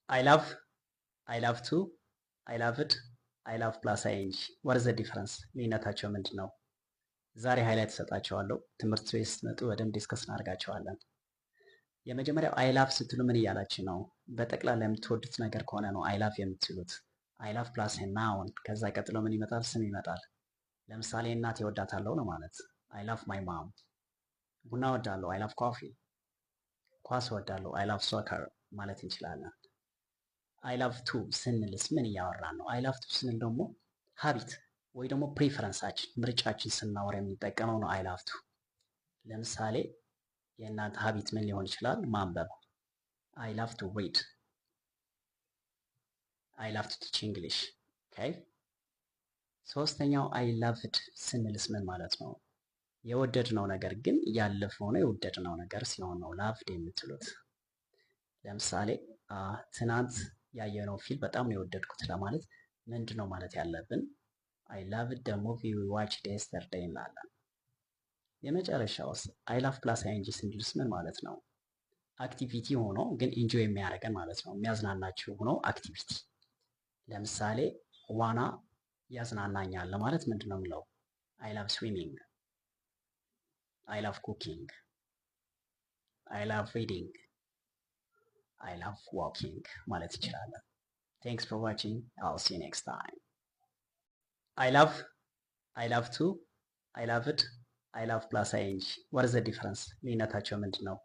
I love, I love to, I love it, I love ፕላስ አይንጂ what is the difference? ልዩነታቸው ምንድን ነው? ዛሬ ሃይላይት እሰጣቸዋለሁ። ትምህርት ቤት ስትመጡ በደንብ ዲስከስ እናደርጋቸዋለን። የመጀመሪያው አይ ላቭ ስትሉ ምን እያላችሁ ነው? በጠቅላላ የምትወዱት ነገር ከሆነ ነው አይ ላቭ የምትሉት። አይ ላቭ ፕላስ ናውን ከዛ ቀጥሎ ምን ይመጣል? ስም ይመጣል። ለምሳሌ እናቴ እወዳታለሁ ነው ማለት አይ ላቭ ማይ ማም። ቡና እወዳለሁ አይ ላቭ ኮፊ። ኳስ እወዳለሁ አይ ላቭ ሶከር ማለት እንችላለን። አይ ላቭ ቱ ስንልስ ምን እያወራን ነው? አይ ላቭ ቱ ስንል ደግሞ ሀቢት ወይ ደግሞ ፕሪፈረንሳችን ምርጫችን ስናወራ የምንጠቀመው ነው አይ ላቭ ቱ። ለምሳሌ የእናንተ ሀቢት ምን ሊሆን ይችላል? ማንበብ። አይ ላቭ ቱ ሪድ፣ አይ ላቭ ቱ ቲች እንግሊሽ። ሶስተኛው አይ ላቭድ ስንልስ ምን ማለት ነው? የወደድነው ነገር ግን ያለፈው ነው የወደድነው ነገር ሲሆን ነው ላቭድ የምትሉት። ለምሳሌ ትናንት ያየነው ፊልም በጣም ነው የወደድኩት ለማለት ምንድን ነው ማለት ያለብን? አይ ላቭድ ደ ሙቪ ዊ ዋችድ የስተርዴይ እንላለን። የመጨረሻውስ አይ ላቭ ፕላስ አይንጂ ስንልስ ምን ማለት ነው? አክቲቪቲ ሆኖ ግን ኢንጆይ የሚያደርገን ማለት ነው። የሚያዝናናችሁ ሆኖ አክቲቪቲ። ለምሳሌ ዋና ያዝናናኛል ለማለት ምንድን ነው የምለው? አይ ላቭ ስዊሚንግ፣ አይ ላቭ ኩኪንግ፣ አይ ላቭ ሪዲንግ፣ አይ ላቭ ዋኪንግ ማለት ይችላለን። ቴንክስ ፎር ዋቺንግ አል ሲ ዩ ኔክስት ታይም። አይ ላቭ፣ አይ ላቭ ቱ፣ አይ ላቭ ኢት፣ አይ ላቭ ፕላስ አይንጂ what is the difference? ልዩነታቸው ምንድን ነው?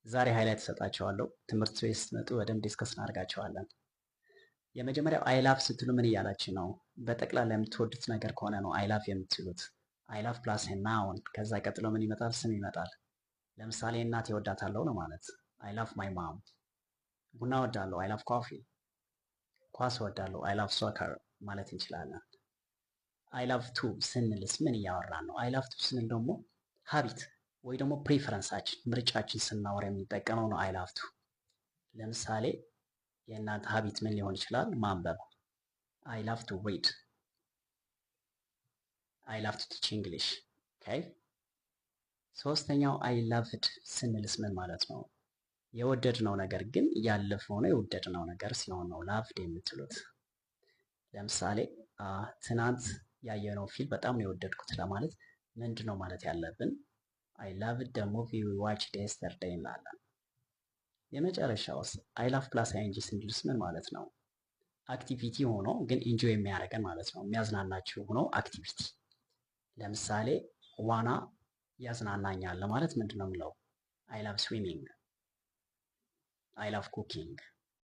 ዛሬ ሃይላይት እሰጣቸዋለሁ። ትምህርት ቤት ስትመጡ በደንብ ዲስከስ እናደርጋቸዋለን። የመጀመሪያው አይ ላቭ ስትሉ ምን እያላችሁ ነው? በጠቅላላ የምትወዱት ነገር ከሆነ ነው አይ ላቭ የምትሉት። አይ ላቭ ፕላስ ናውን ከዛ ቀጥሎ ምን ይመጣል? ስም ይመጣል። ለምሳሌ እናቴ እወዳታለሁ ነው ማለት አይ ላቭ ማይ ማም። ቡና እወዳለሁ አይ ላቭ ኮፊ። ኳስ እወዳለሁ አይ ላቭ ሶከር ማለት እንችላለን። አይ ላቭ ቱ ስንልስ ምን እያወራን ነው? አይ ላቭ ቱ ስንል ደግሞ ሀቢት ወይ ደግሞ ፕሪፈረንሳችን ምርጫችን ስናወራ የምንጠቀመው ነው አይ ላቭ ቱ። ለምሳሌ የእናንተ ሀቢት ምን ሊሆን ይችላል? ማንበብ። አይ ላቭ ቱ ሪድ፣ አይ ላቭ ቱ ቲች እንግሊሽ። ሶስተኛው አይ ላቭድ ስንልስ ምን ማለት ነው? የወደድነው ነገር ግን ያለፈው ነው የወደድነው ነገር ሲሆን ነው ላቭድ የምትሉት። ለምሳሌ ትናንት ያየነው ፊልም በጣም ነው የወደድኩት ለማለት ምንድን ነው ማለት ያለብን? አይ ላቭድ ደ ሙቪ ዊ ዋችድ የስተርዴይ እንላለን። የመጨረሻውስ አይ ላቭ ፕላስ አይንጂ ስንልስ ምን ማለት ነው? አክቲቪቲ ሆኖ ግን ኢንጆይ የሚያደርገን ማለት ነው። የሚያዝናናችሁ ሆኖ አክቲቪቲ። ለምሳሌ ዋና ያዝናናኛል ለማለት ምንድን ነው የምለው? አይ ላቭ ስዊሚንግ፣ አይ ላቭ ኩኪንግ፣